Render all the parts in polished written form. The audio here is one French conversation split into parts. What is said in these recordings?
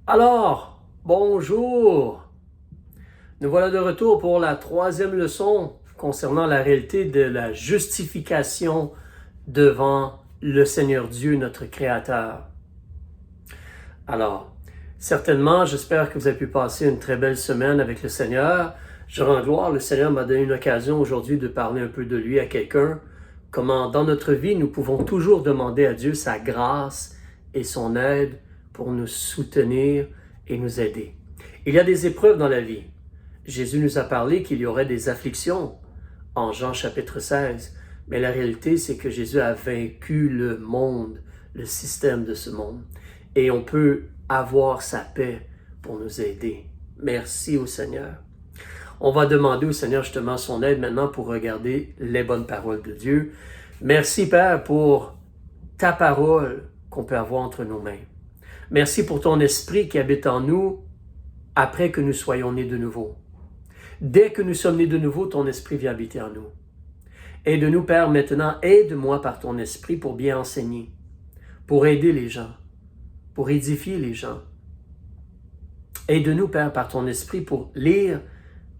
Alors, bonjour! Nous voilà de retour pour la troisième leçon concernant la réalité de la justification devant le Seigneur Dieu, notre Créateur. Alors, certainement, j'espère que vous avez pu passer une très belle semaine avec le Seigneur. Je rends gloire, le Seigneur m'a donné une occasion aujourd'hui de parler un peu de lui à quelqu'un. Comment dans notre vie, nous pouvons toujours demander à Dieu sa grâce et son aide pour nous soutenir et nous aider. Il y a des épreuves dans la vie. Jésus nous a parlé qu'il y aurait des afflictions en Jean chapitre 16. Mais la réalité, c'est que Jésus a vaincu le monde, le système de ce monde. Et on peut avoir sa paix pour nous aider. Merci au Seigneur. On va demander au Seigneur justement son aide maintenant pour regarder les bonnes paroles de Dieu. Merci Père pour ta parole qu'on peut avoir entre nos mains. Merci pour ton esprit qui habite en nous après que nous soyons nés de nouveau. Dès que nous sommes nés de nouveau, ton esprit vient habiter en nous. Aide-nous, Père, maintenant, aide-moi par ton esprit pour bien enseigner, pour aider les gens, pour édifier les gens. Aide-nous, Père, par ton esprit pour lire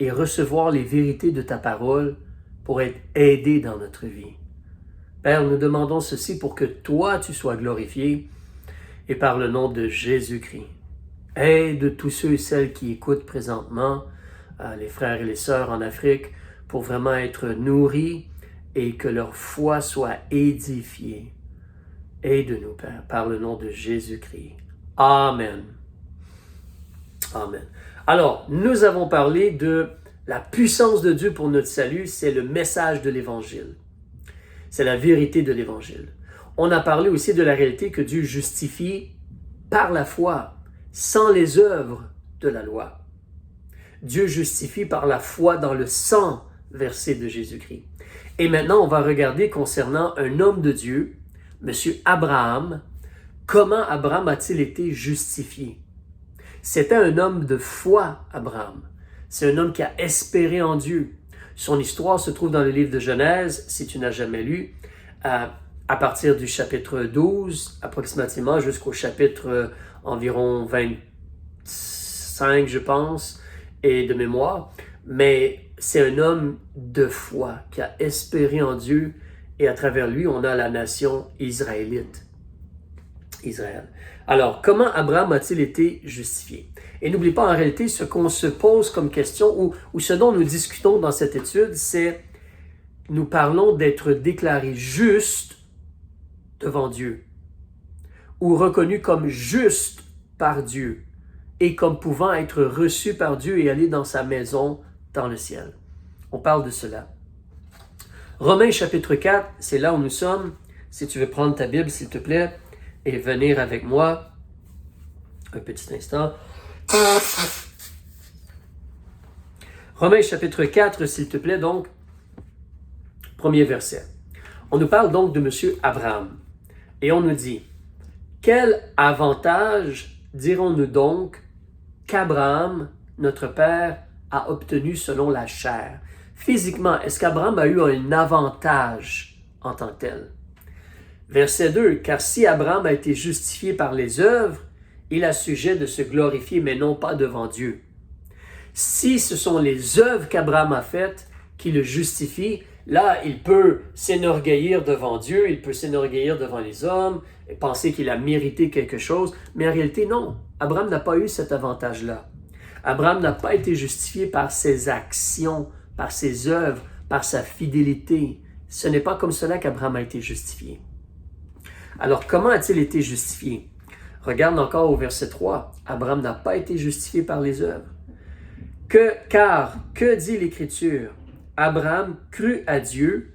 et recevoir les vérités de ta parole pour être aidés dans notre vie. Père, nous demandons ceci pour que toi, tu sois glorifié et par le nom de Jésus-Christ. Aide tous ceux et celles qui écoutent présentement, les frères et les sœurs en Afrique, pour vraiment être nourris et que leur foi soit édifiée. Aide-nous, Père, par le nom de Jésus-Christ. Amen. Amen. Alors, nous avons parlé de la puissance de Dieu pour notre salut, c'est le message de l'Évangile. C'est la vérité de l'Évangile. On a parlé aussi de la réalité que Dieu justifie par la foi, sans les œuvres de la loi. Dieu justifie par la foi dans le sang versé de Jésus-Christ. Et maintenant, on va regarder concernant un homme de Dieu, M. Abraham, comment Abraham a-t-il été justifié? C'était un homme de foi, Abraham. C'est un homme qui a espéré en Dieu. Son histoire se trouve dans le livre de Genèse, si tu n'as jamais lu, à partir du chapitre 12, approximativement, jusqu'au chapitre environ 25, je pense, et de mémoire. Mais c'est un homme de foi qui a espéré en Dieu, et à travers lui, on a la nation israélite. Israël. Alors, comment Abraham a-t-il été justifié? Et n'oublie pas, en réalité, ce qu'on se pose comme question, ou ce dont nous discutons dans cette étude, c'est, nous parlons d'être déclaré juste devant Dieu, ou reconnu comme juste par Dieu, et comme pouvant être reçu par Dieu et aller dans sa maison dans le ciel. On parle de cela. Romains chapitre 4, c'est là où nous sommes. Si tu veux prendre ta Bible, s'il te plaît, et venir avec moi un petit instant. Romains chapitre 4, s'il te plaît, donc, premier verset. On nous parle donc de M. Abraham. Et on nous dit, quel avantage dirons-nous donc qu'Abraham, notre père, a obtenu selon la chair? Physiquement, est-ce qu'Abraham a eu un avantage en tant que tel? Verset 2, car si Abraham a été justifié par les œuvres, il a sujet de se glorifier, mais non pas devant Dieu. Si ce sont les œuvres qu'Abraham a faites qui le justifient, là, il peut s'enorgueillir devant Dieu, il peut s'enorgueillir devant les hommes, et penser qu'il a mérité quelque chose, mais en réalité, non. Abraham n'a pas eu cet avantage-là. Abraham n'a pas été justifié par ses actions, par ses œuvres, par sa fidélité. Ce n'est pas comme cela qu'Abraham a été justifié. Alors, comment a-t-il été justifié? Regarde encore au verset 3. Abraham n'a pas été justifié par les œuvres. Car, que dit l'Écriture? Abraham crut à Dieu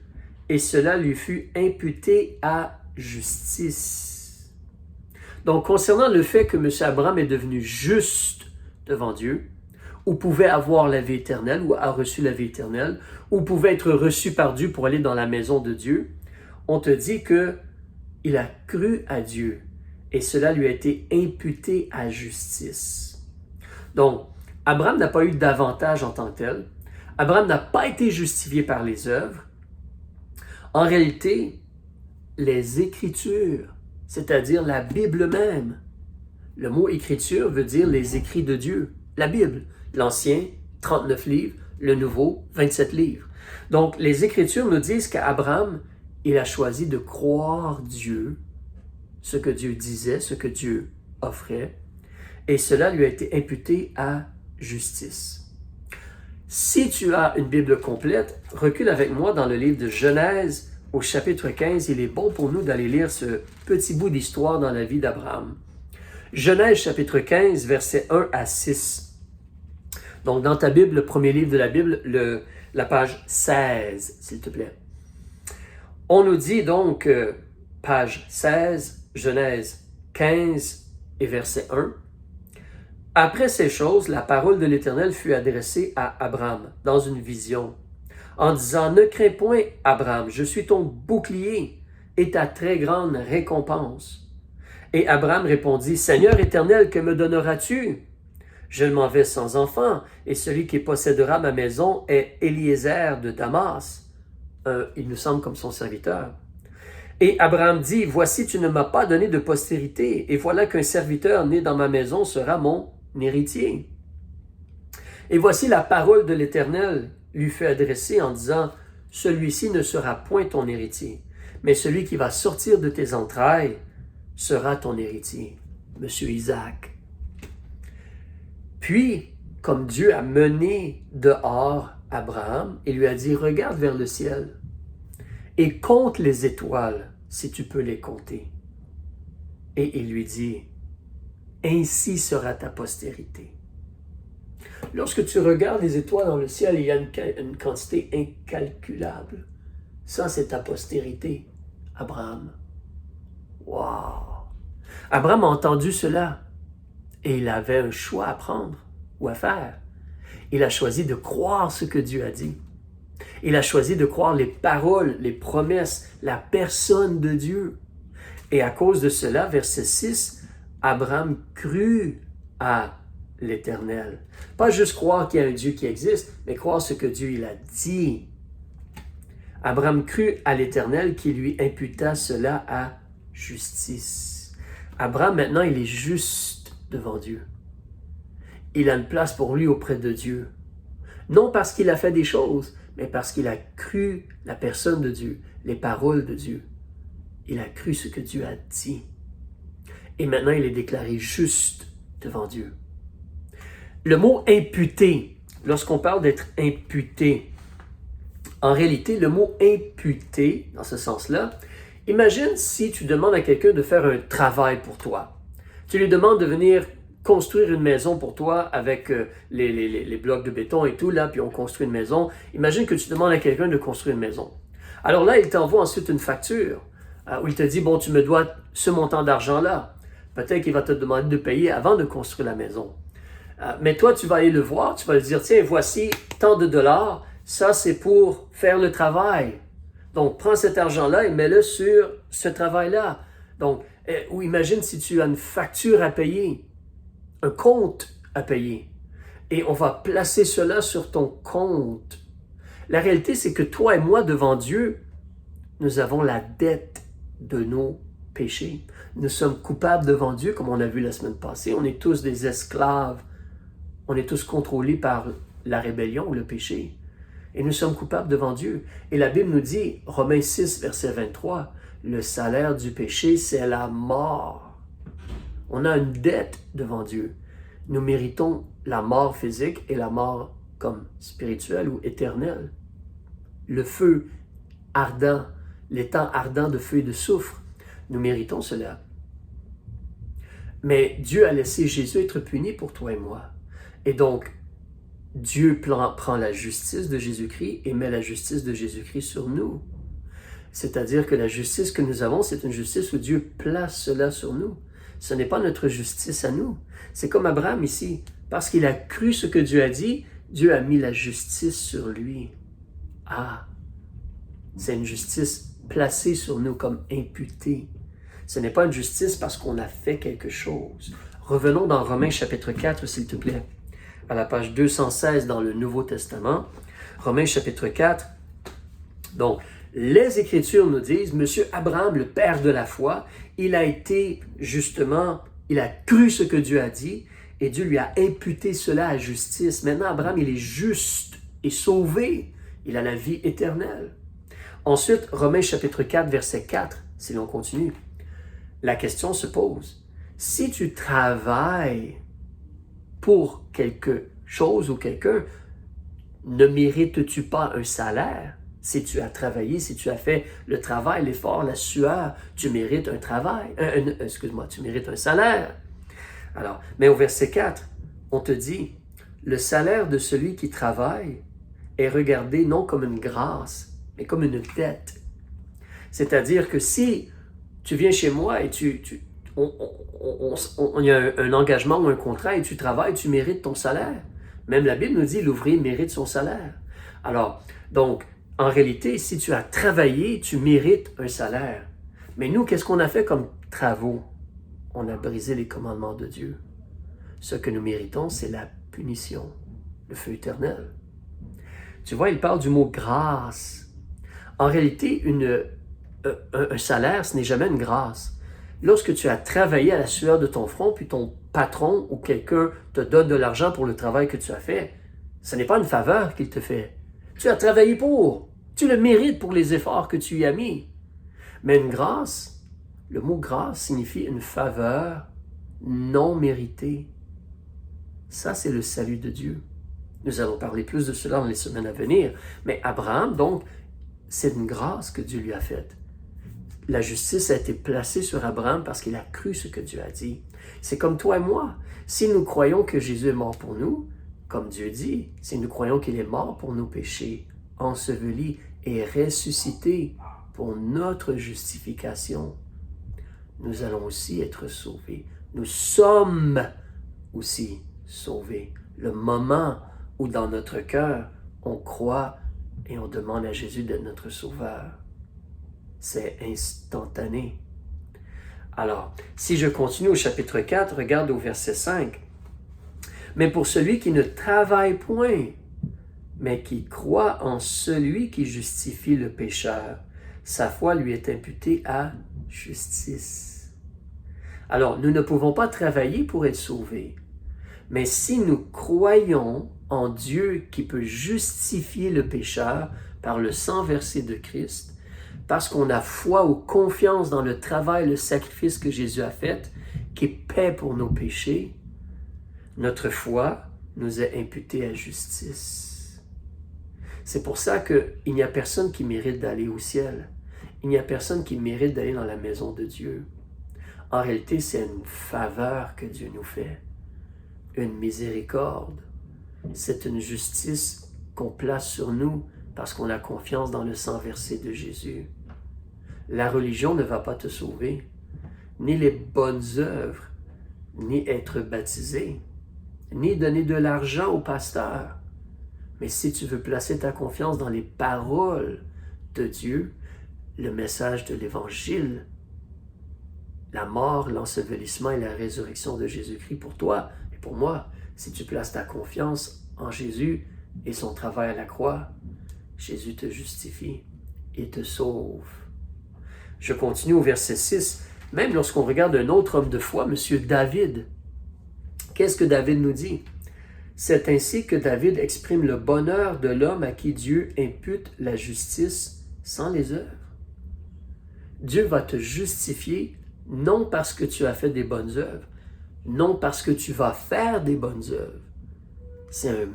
et cela lui fut imputé à justice. Donc, concernant le fait que M. Abraham est devenu juste devant Dieu, ou pouvait avoir la vie éternelle, ou a reçu la vie éternelle, ou pouvait être reçu par Dieu pour aller dans la maison de Dieu, on te dit que il a cru à Dieu et cela lui a été imputé à justice. Donc, Abraham n'a pas eu d'avantage en tant que tel. Abraham n'a pas été justifié par les œuvres. En réalité, les Écritures, c'est-à-dire la Bible même, Le mot écriture veut dire les écrits de Dieu. La Bible, l'Ancien, 39 livres, le Nouveau, 27 livres. Donc, les Écritures nous disent qu'Abraham, il a choisi de croire Dieu, ce que Dieu disait, ce que Dieu offrait, et cela lui a été imputé à justice. Si tu as une Bible complète, recule avec moi dans le livre de Genèse au chapitre 15. Il est bon pour nous d'aller lire ce petit bout d'histoire dans la vie d'Abraham. Genèse chapitre 15, versets 1 à 6. Donc, dans ta Bible, le premier livre de la Bible, la page 16, s'il te plaît. On nous dit donc, page 16, Genèse 15 et verset 1. Après ces choses, la parole de l'Éternel fut adressée à Abraham dans une vision, en disant, « Ne crains point, Abraham, je suis ton bouclier et ta très grande récompense. » Et Abraham répondit, « Seigneur Éternel, que me donneras-tu? Je m'en vais sans enfant, et celui qui possédera ma maison est Eliezer de Damas. » Il nous semble comme son serviteur. Et Abraham dit, « Voici, tu ne m'as pas donné de postérité, et voilà qu'un serviteur né dans ma maison sera mon héritier. » Et voici la parole de l'Éternel lui fut adressée en disant, « Celui-ci ne sera point ton héritier, mais celui qui va sortir de tes entrailles sera ton héritier, Monsieur Isaac. » Puis, comme Dieu a mené dehors Abraham, il lui a dit, « Regarde vers le ciel et compte les étoiles, si tu peux les compter. » Et il lui dit, « Ainsi sera ta postérité. » Lorsque tu regardes les étoiles dans le ciel, il y a une quantité incalculable. Ça, c'est ta postérité, Abraham. Wow! Abraham a entendu cela et il avait un choix à prendre ou à faire. Il a choisi de croire ce que Dieu a dit. Il a choisi de croire les paroles, les promesses, la personne de Dieu. Et à cause de cela, verset 6, Abraham crut à l'Éternel. Pas juste croire qu'il y a un Dieu qui existe, mais croire ce que Dieu il a dit. Abraham crut à l'Éternel qui lui imputa cela à justice. Abraham, maintenant, il est juste devant Dieu. Il a une place pour lui auprès de Dieu. Non parce qu'il a fait des choses, mais parce qu'il a cru la personne de Dieu, les paroles de Dieu. Il a cru ce que Dieu a dit. Et maintenant, il est déclaré juste devant Dieu. Le mot « imputé », lorsqu'on parle d'être imputé, en réalité, le mot « imputé », dans ce sens-là, imagine si tu demandes à quelqu'un de faire un travail pour toi. Tu lui demandes de venir construire une maison pour toi avec les blocs de béton et tout, là, puis on construit une maison. Imagine que tu demandes à quelqu'un de construire une maison. Alors là, il t'envoie ensuite une facture où il te dit, bon, tu me dois ce montant d'argent-là. Peut-être qu'il va te demander de payer avant de construire la maison. Mais toi, tu vas aller le voir, tu vas lui dire, tiens, voici tant de dollars, ça c'est pour faire le travail. Donc, prends cet argent-là et mets-le sur ce travail-là. Donc, ou imagine si tu as une facture à payer, un compte à payer, et on va placer cela sur ton compte. La réalité, c'est que toi et moi, devant Dieu, nous avons la dette de nos péchés. Nous sommes coupables devant Dieu, comme on a vu la semaine passée. On est tous des esclaves. On est tous contrôlés par la rébellion ou le péché. Et nous sommes coupables devant Dieu. Et la Bible nous dit, Romains 6, verset 23, « Le salaire du péché, c'est la mort. » On a une dette devant Dieu. Nous méritons la mort physique et la mort comme spirituelle ou éternelle. Le feu ardent, les temps ardents de feu et de soufre, nous méritons cela. Mais Dieu a laissé Jésus être puni pour toi et moi. Et donc, Dieu prend la justice de Jésus-Christ et met la justice de Jésus-Christ sur nous. C'est-à-dire que la justice que nous avons, c'est une justice où Dieu place cela sur nous. Ce n'est pas notre justice à nous. C'est comme Abraham ici. Parce qu'il a cru ce que Dieu a dit, Dieu a mis la justice sur lui. Ah, c'est une justice placée sur nous comme imputée. Ce n'est pas une justice parce qu'on a fait quelque chose. Revenons dans Romains chapitre 4, s'il te plaît, à la page 216 dans le Nouveau Testament. Romains chapitre 4. Donc, les Écritures nous disent, Monsieur Abraham, le père de la foi, il a été justement Il a cru ce que Dieu a dit et Dieu lui a imputé cela à justice. Maintenant, Abraham, il est juste et sauvé. Il a la vie éternelle. Ensuite, Romains chapitre 4, verset 4, si l'on continue, la question se pose. Si tu travailles pour quelque chose ou quelqu'un, ne mérites-tu pas un salaire? Si tu as travaillé, si tu as fait le travail, l'effort, la sueur, tu mérites un travail. Tu mérites un salaire. Alors, mais au verset 4, on te dit, le salaire de celui qui travaille est regardé non comme une grâce, mais comme une dette. C'est-à-dire que si tu viens chez moi et il y a un engagement ou un contrat et tu travailles, tu mérites ton salaire. Même la Bible nous dit l'ouvrier mérite son salaire. Alors, donc, en réalité, si tu as travaillé, tu mérites un salaire. Mais nous, qu'est-ce qu'on a fait comme travaux? On a brisé les commandements de Dieu. Ce que nous méritons, c'est la punition, le feu éternel. Tu vois, il parle du mot grâce. En réalité, un salaire, ce n'est jamais une grâce. Lorsque tu as travaillé à la sueur de ton front, puis ton patron ou quelqu'un te donne de l'argent pour le travail que tu as fait, ce n'est pas une faveur qu'il te fait. Tu as travaillé pour. Tu le mérites pour les efforts que tu y as mis. Mais une grâce, le mot grâce signifie une faveur non méritée. Ça, c'est le salut de Dieu. Nous allons parler plus de cela dans les semaines à venir. Mais Abraham, donc, c'est une grâce que Dieu lui a faite. La justice a été placée sur Abraham parce qu'il a cru ce que Dieu a dit. C'est comme toi et moi. Si nous croyons que Jésus est mort pour nous, comme Dieu dit, si nous croyons qu'il est mort pour nos péchés, enseveli et ressuscité pour notre justification, nous allons aussi être sauvés. Nous sommes aussi sauvés. Le moment où dans notre cœur, on croit et on demande à Jésus d'être notre sauveur, c'est instantané. Alors, si je continue au chapitre 4, regarde au verset 5. Mais pour celui qui ne travaille point, mais qui croit en celui qui justifie le pécheur, sa foi lui est imputée à justice. Alors, nous ne pouvons pas travailler pour être sauvés. Mais si nous croyons en Dieu qui peut justifier le pécheur par le sang versé de Christ, parce qu'on a foi ou confiance dans le travail, le sacrifice que Jésus a fait, qui paie pour nos péchés, notre foi nous est imputée à justice. C'est pour ça qu'il n'y a personne qui mérite d'aller au ciel. Il n'y a personne qui mérite d'aller dans la maison de Dieu. En réalité, c'est une faveur que Dieu nous fait, une miséricorde. C'est une justice qu'on place sur nous parce qu'on a confiance dans le sang versé de Jésus. La religion ne va pas te sauver, ni les bonnes œuvres, ni être baptisé, ni donner de l'argent au pasteur. Mais si tu veux placer ta confiance dans les paroles de Dieu, le message de l'Évangile, la mort, l'ensevelissement et la résurrection de Jésus-Christ pour toi et pour moi, si tu places ta confiance en Jésus et son travail à la croix, Jésus te justifie et te sauve. Je continue au verset 6. Même lorsqu'on regarde un autre homme de foi, M. David, qu'est-ce que David nous dit? C'est ainsi que David exprime le bonheur de l'homme à qui Dieu impute la justice sans les œuvres. Dieu va te justifier non parce que tu as fait des bonnes œuvres, non parce que tu vas faire des bonnes œuvres. C'est un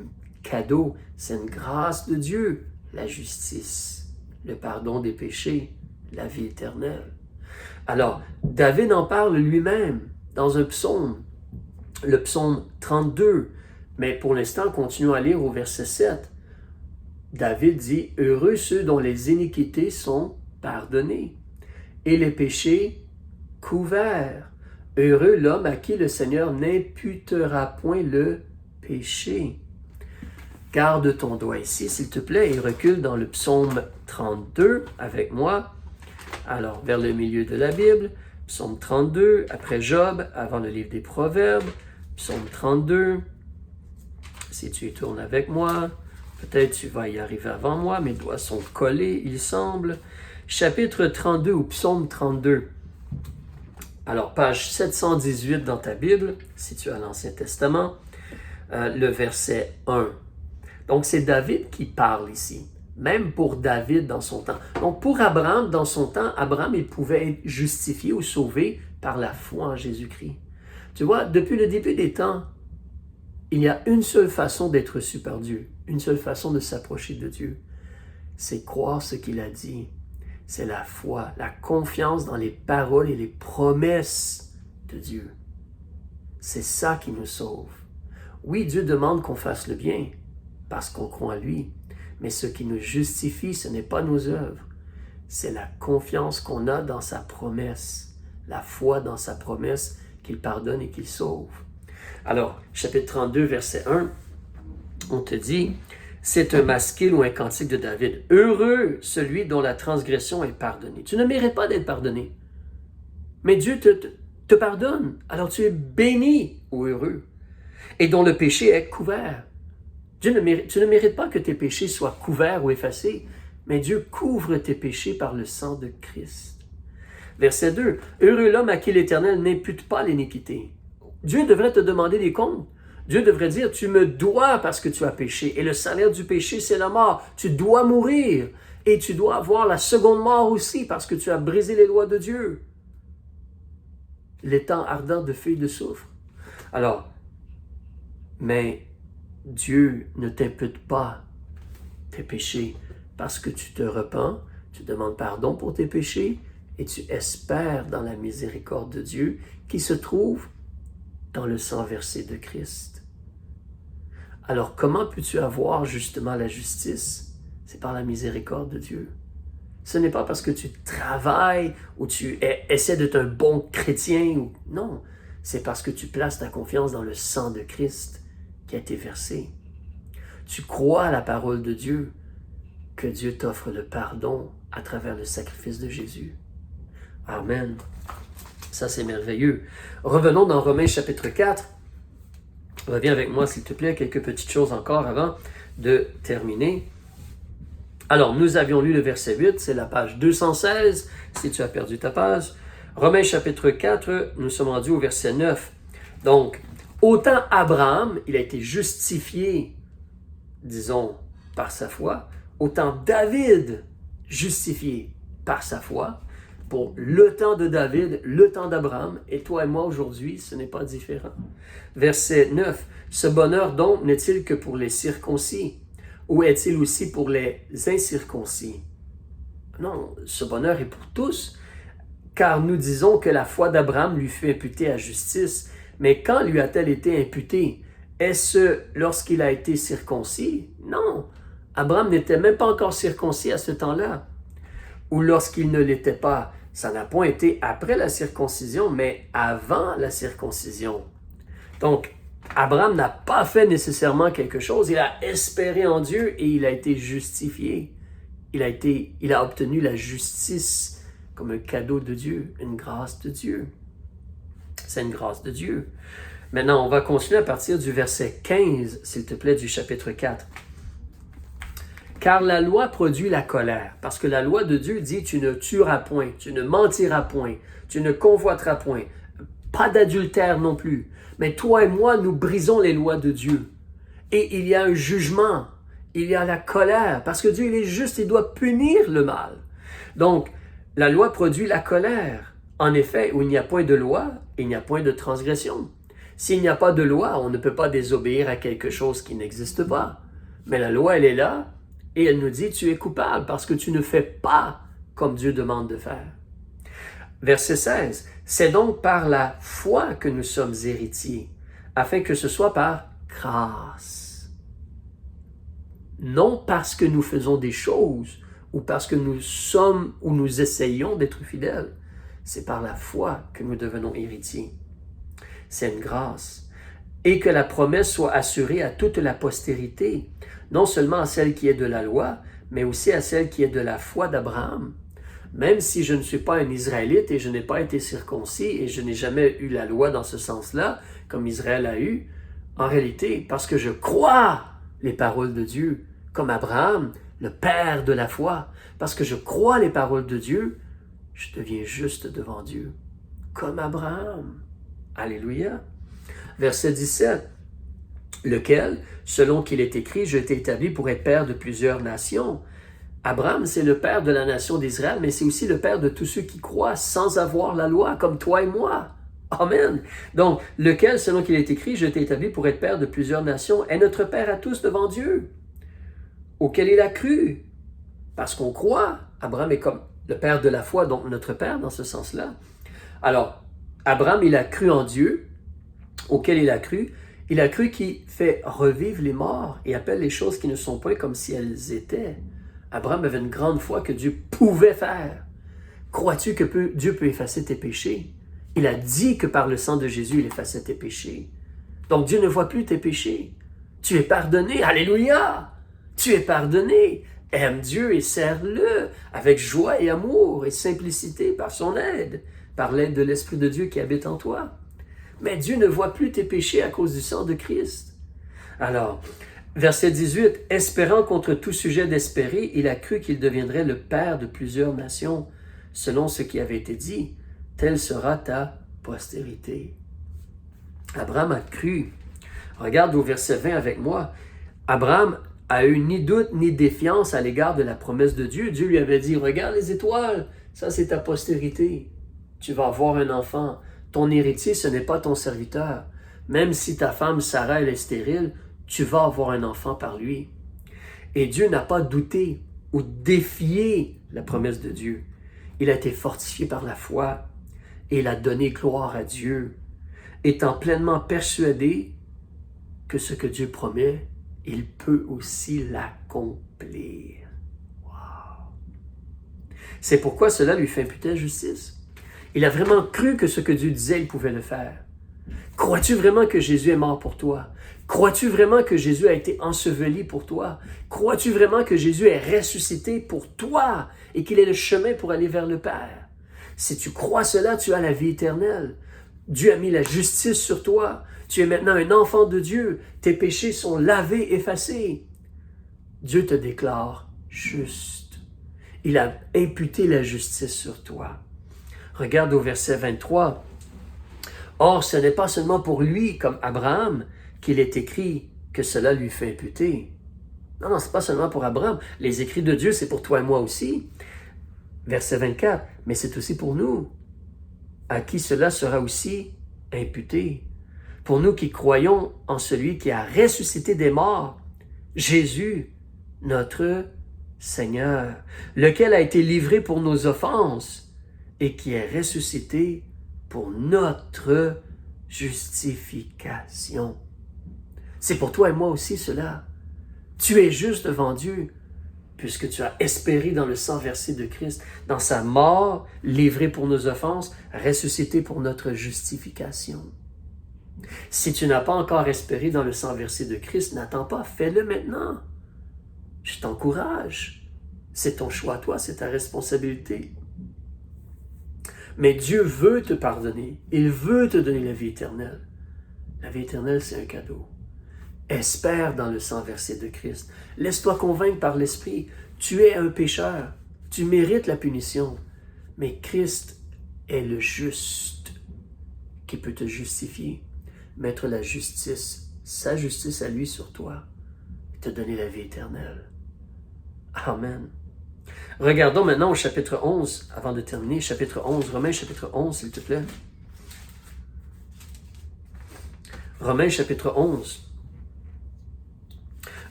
cadeau, c'est une grâce de Dieu, la justice, le pardon des péchés, la vie éternelle. Alors, David en parle lui-même dans un psaume, le psaume 32. Mais pour l'instant, continuons à lire au verset 7. David dit, « Heureux ceux dont les iniquités sont pardonnées et les péchés couverts. Heureux l'homme à qui le Seigneur n'imputera point le péché. » Garde ton doigt ici, s'il te plaît, et recule dans le psaume 32 avec moi. Alors, vers le milieu de la Bible, psaume 32, après Job, avant le livre des Proverbes, psaume 32. Si tu y tournes avec moi, peut-être tu vas y arriver avant moi, mes doigts sont collés, il semble. Chapitre 32 ou psaume 32. Alors, page 718 dans ta Bible, si tu as l'Ancien Testament, le verset 1. Donc, c'est David qui parle ici, même pour David dans son temps. Donc, pour Abraham, dans son temps, Abraham, il pouvait être justifié ou sauvé par la foi en Jésus-Christ. Tu vois, depuis le début des temps, il y a une seule façon d'être reçu par Dieu, une seule façon de s'approcher de Dieu. C'est croire ce qu'il a dit. C'est la foi, la confiance dans les paroles et les promesses de Dieu. C'est ça qui nous sauve. Oui, Dieu demande qu'on fasse le bien, parce qu'on croit en lui. Mais ce qui nous justifie, ce n'est pas nos œuvres. C'est la confiance qu'on a dans sa promesse, la foi dans sa promesse qu'il pardonne et qu'il sauve. Alors, chapitre 32, verset 1, on te dit, c'est un masquil ou un cantique de David. Heureux celui dont la transgression est pardonnée. Tu ne mérites pas d'être pardonné, mais Dieu te pardonne. Alors tu es béni ou heureux, et dont le péché est couvert. Tu ne mérites pas que tes péchés soient couverts ou effacés, mais Dieu couvre tes péchés par le sang de Christ. Verset 2. Heureux l'homme à qui l'Éternel n'impute pas l'iniquité. Dieu devrait te demander des comptes. Dieu devrait dire, tu me dois parce que tu as péché. Et le salaire du péché, c'est la mort. Tu dois mourir. Et tu dois avoir la seconde mort aussi parce que tu as brisé les lois de Dieu. L'étang ardent de feu et de soufre. Alors, mais Dieu ne t'impute pas tes péchés parce que tu te repens, tu demandes pardon pour tes péchés et tu espères dans la miséricorde de Dieu qui se trouve dans le sang versé de Christ. Alors, comment peux-tu avoir justement la justice? C'est par la miséricorde de Dieu. Ce n'est pas parce que tu travailles ou tu essaies d'être un bon chrétien. Non, c'est parce que tu places ta confiance dans le sang de Christ qui a été versé. Tu crois à la parole de Dieu, que Dieu t'offre le pardon à travers le sacrifice de Jésus. Amen. Ça, c'est merveilleux. Revenons dans Romains chapitre 4. Reviens avec moi, s'il te plaît, quelques petites choses encore avant de terminer. Alors, nous avions lu le verset 8, c'est la page 216, si tu as perdu ta page. Romains chapitre 4, nous sommes rendus au verset 9. Donc, autant Abraham, il a été justifié, disons, par sa foi, autant David, justifié par sa foi, pour le temps de David, le temps d'Abraham, et toi et moi aujourd'hui, ce n'est pas différent. Verset 9. Ce bonheur donc n'est-il que pour les circoncis, ou est-il aussi pour les incirconcis? Non, ce bonheur est pour tous, car nous disons que la foi d'Abraham lui fut imputée à justice. Mais quand lui a-t-elle été imputée? Est-ce lorsqu'il a été circoncis? Non, Abraham n'était même pas encore circoncis à ce temps-là. Ou lorsqu'il ne l'était pas, ça n'a point été après la circoncision, mais avant la circoncision. Donc, Abraham n'a pas fait nécessairement quelque chose, il a espéré en Dieu et il a été justifié. Il a obtenu la justice comme un cadeau de Dieu, une grâce de Dieu. C'est une grâce de Dieu. Maintenant, on va continuer à partir du verset 15, s'il te plaît, du chapitre 4. Car la loi produit la colère, parce que la loi de Dieu dit tu ne tueras point, tu ne mentiras point, tu ne convoiteras point, pas d'adultère non plus. Mais toi et moi, nous brisons les lois de Dieu. Et il y a un jugement, il y a la colère, parce que Dieu il est juste, il doit punir le mal. Donc, la loi produit la colère. En effet, où il n'y a point de loi, il n'y a point de transgression. S'il n'y a pas de loi, on ne peut pas désobéir à quelque chose qui n'existe pas. Mais la loi, elle est là, et elle nous dit, tu es coupable parce que tu ne fais pas comme Dieu demande de faire. Verset 16. C'est donc par la foi que nous sommes héritiers, afin que ce soit par grâce. Non parce que nous faisons des choses, ou parce que nous sommes ou nous essayons d'être fidèles. C'est par la foi que nous devenons héritiers. C'est une grâce. Et que la promesse soit assurée à toute la postérité, non seulement à celle qui est de la loi, mais aussi à celle qui est de la foi d'Abraham. Même si je ne suis pas un Israélite et je n'ai pas été circoncis et je n'ai jamais eu la loi dans ce sens-là, comme Israël a eu, en réalité, parce que je crois les paroles de Dieu, comme Abraham, le père de la foi, parce que je crois les paroles de Dieu, je deviens juste devant Dieu. comme Abraham. Alléluia. Verset 17. Lequel, selon qu'il est écrit, je t'ai établi pour être père de plusieurs nations. Abraham, c'est le père de la nation d'Israël, mais c'est aussi le père de tous ceux qui croient sans avoir la loi, comme toi et moi. Amen. Donc, lequel, selon qu'il est écrit, je t'ai établi pour être père de plusieurs nations, est notre père à tous devant Dieu, auquel il a cru. Parce qu'on croit. Abraham est comme le père de la foi, donc notre père dans ce sens-là. Alors, Abraham, il a cru en Dieu, auquel il a cru. Il a cru qu'il fait revivre les morts et appelle les choses qui ne sont pas comme si elles étaient. Abraham avait une grande foi que Dieu pouvait faire. Crois-tu que Dieu peut effacer tes péchés? Il a dit que par le sang de Jésus, il effaçait tes péchés. Donc Dieu ne voit plus tes péchés. Tu es pardonné. Alléluia! Tu es pardonné. Aime Dieu et sers-le avec joie et amour et simplicité par son aide, par l'aide de l'Esprit de Dieu qui habite en toi. Mais Dieu ne voit plus tes péchés à cause du sang de Christ. Alors, verset 18, « Espérant contre tout sujet d'espérer, il a cru qu'il deviendrait le père de plusieurs nations, selon ce qui avait été dit. Telle sera ta postérité. » Abraham a cru. Regarde au verset 20 avec moi. Abraham a eu ni doute ni défiance à l'égard de la promesse de Dieu. Dieu lui avait dit, « Regarde les étoiles, ça c'est ta postérité. Tu vas avoir un enfant. Ton héritier, ce n'est pas ton serviteur. Même si ta femme Sarah elle est stérile, tu vas avoir un enfant par lui. » Et Dieu n'a pas douté ou défié la promesse de Dieu. Il a été fortifié par la foi et il a donné gloire à Dieu, étant pleinement persuadé que ce que Dieu promet, il peut aussi l'accomplir. Wow. C'est pourquoi cela lui fait imputer justice. Il a vraiment cru que ce que Dieu disait, il pouvait le faire. Crois-tu vraiment que Jésus est mort pour toi? Crois-tu vraiment que Jésus a été enseveli pour toi? Crois-tu vraiment que Jésus est ressuscité pour toi et qu'il est le chemin pour aller vers le Père? Si tu crois cela, tu as la vie éternelle. Dieu a mis la justice sur toi. Tu es maintenant un enfant de Dieu. Tes péchés sont lavés, effacés. Dieu te déclare juste. Il a imputé la justice sur toi. Regarde au verset 23. Or, ce n'est pas seulement pour lui, comme Abraham, qu'il est écrit que cela lui fait imputer. Non, ce n'est pas seulement pour Abraham. Les écrits de Dieu, c'est pour toi et moi aussi. Verset 24. Mais c'est aussi pour nous, à qui cela sera aussi imputé. Pour nous qui croyons en celui qui a ressuscité des morts, Jésus, notre Seigneur, lequel a été livré pour nos offenses et qui est ressuscité pour notre justification. C'est pour toi et moi aussi cela. Tu es juste devant Dieu puisque tu as espéré dans le sang versé de Christ, dans sa mort, livré pour nos offenses, ressuscité pour notre justification. Si tu n'as pas encore espéré dans le sang versé de Christ, n'attends pas, fais-le maintenant. Je t'encourage. C'est ton choix à toi, c'est ta responsabilité. Mais Dieu veut te pardonner. Il veut te donner la vie éternelle. La vie éternelle, c'est un cadeau. Espère dans le sang versé de Christ. Laisse-toi convaincre par l'Esprit. Tu es un pécheur. Tu mérites la punition. Mais Christ est le juste qui peut te justifier, mettre la justice, sa justice à lui sur toi et te donner la vie éternelle. Amen. Regardons maintenant au chapitre 11, avant de terminer, chapitre 11, Romains chapitre 11, s'il te plaît. Romains chapitre 11.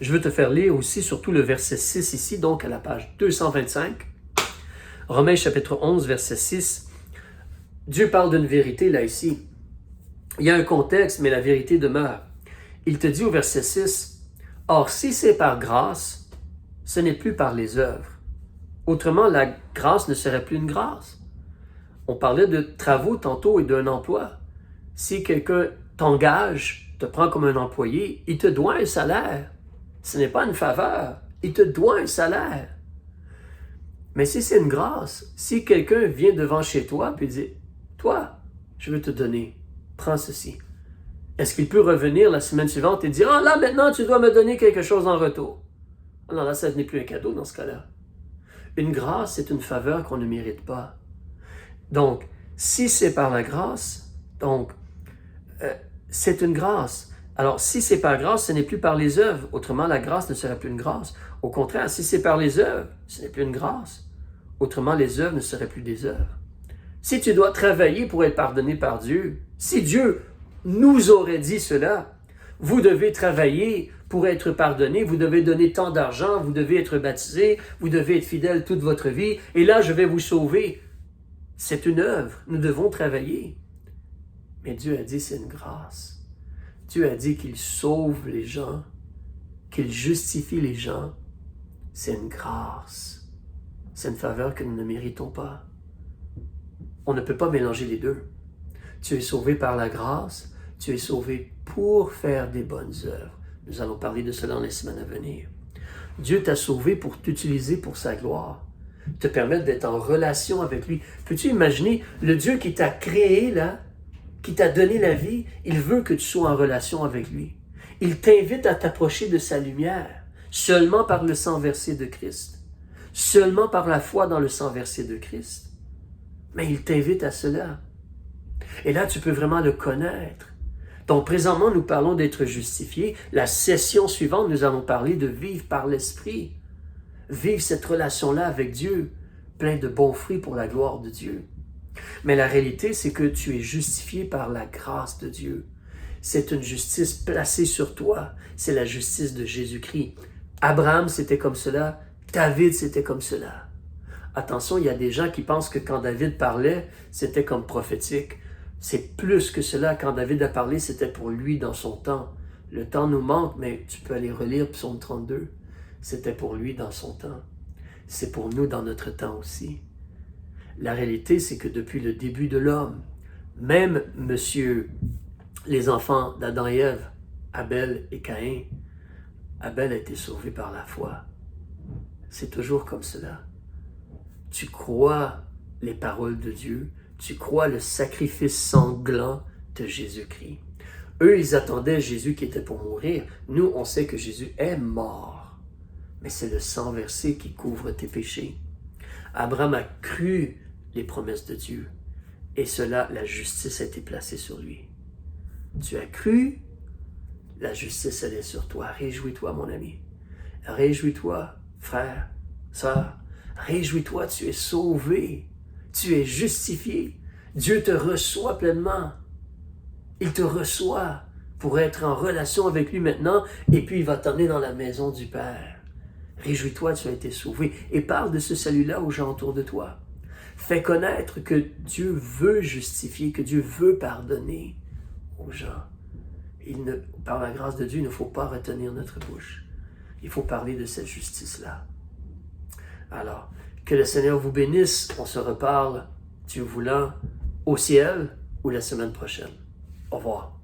Je veux te faire lire aussi surtout le verset 6 ici, donc à la page 225. Romains chapitre 11, verset 6. Dieu parle d'une vérité là ici. Il y a un contexte, mais la vérité demeure. Il te dit au verset 6, « Or, si c'est par grâce, ce n'est plus par les œuvres. Autrement, la grâce ne serait plus une grâce. » On parlait de travaux tantôt et d'un emploi. Si quelqu'un t'engage, te prend comme un employé, il te doit un salaire. Ce n'est pas une faveur, il te doit un salaire. Mais si c'est une grâce, si quelqu'un vient devant chez toi et dit « Toi, je veux te donner, prends ceci. » Est-ce qu'il peut revenir la semaine suivante et dire « Ah là, maintenant, tu dois me donner quelque chose en retour. » Non, là, ça n'est plus un cadeau dans ce cas-là. Une grâce, c'est une faveur qu'on ne mérite pas. Donc, Si c'est par la grâce, donc, c'est une grâce. Alors, si c'est par grâce, ce n'est plus par les œuvres. Autrement, la grâce ne serait plus une grâce. Au contraire, si c'est par les œuvres, ce n'est plus une grâce. Autrement, les œuvres ne seraient plus des œuvres. Si tu dois travailler pour être pardonné par Dieu, si Dieu nous aurait dit cela, vous devez travailler pour être pardonné, vous devez donner tant d'argent, vous devez être baptisé, vous devez être fidèle toute votre vie, et là, je vais vous sauver. C'est une œuvre, nous devons travailler. Mais Dieu a dit, c'est une grâce. Dieu a dit qu'il sauve les gens, qu'il justifie les gens. C'est une grâce. C'est une faveur que nous ne méritons pas. On ne peut pas mélanger les deux. Tu es sauvé par la grâce, tu es sauvé pour faire des bonnes œuvres. Nous allons parler de cela dans les semaines à venir. Dieu t'a sauvé pour t'utiliser pour sa gloire, te permettre d'être en relation avec lui. Peux-tu imaginer le Dieu qui t'a créé là, qui t'a donné la vie, il veut que tu sois en relation avec lui. Il t'invite à t'approcher de sa lumière, seulement par le sang versé de Christ, seulement par la foi dans le sang versé de Christ. Mais il t'invite à cela. Et là, tu peux vraiment le connaître. Donc, présentement, nous parlons d'être justifié. La session suivante, nous allons parler de vivre par l'Esprit. Vivre cette relation-là avec Dieu, plein de bons fruits pour la gloire de Dieu. Mais la réalité, c'est que tu es justifié par la grâce de Dieu. C'est une justice placée sur toi. C'est la justice de Jésus-Christ. Abraham, c'était comme cela. David, c'était comme cela. Attention, il y a des gens qui pensent que quand David parlait, c'était comme prophétique. C'est plus que cela. Quand David a parlé, c'était pour lui dans son temps. Le temps nous manque, mais tu peux aller relire Psaume 32. C'était pour lui dans son temps. C'est pour nous dans notre temps aussi. La réalité, c'est que depuis le début de l'homme, même les enfants d'Adam et Ève, Abel et Caïn, Abel a été sauvé par la foi. C'est toujours comme cela. Tu crois les paroles de Dieu, tu crois le sacrifice sanglant de Jésus-Christ. Eux, ils attendaient Jésus qui était pour mourir. Nous, on sait que Jésus est mort. Mais c'est le sang versé qui couvre tes péchés. Abraham a cru les promesses de Dieu. Et cela, la justice a été placée sur lui. Tu as cru, la justice, elle est sur toi. Réjouis-toi, mon ami. Réjouis-toi, frère, sœur. Réjouis-toi, tu es sauvé. Tu es justifié. Dieu te reçoit pleinement. Il te reçoit pour être en relation avec lui maintenant, et puis il va t'emmener dans la maison du Père. Réjouis-toi, tu as été sauvé. Et parle de ce salut-là aux gens autour de toi. Fais connaître que Dieu veut justifier, que Dieu veut pardonner aux gens. Par la grâce de Dieu, il ne faut pas retenir notre bouche. Il faut parler de cette justice-là. Alors, que le Seigneur vous bénisse. On se reparle, Dieu voulant, au ciel ou la semaine prochaine. Au revoir.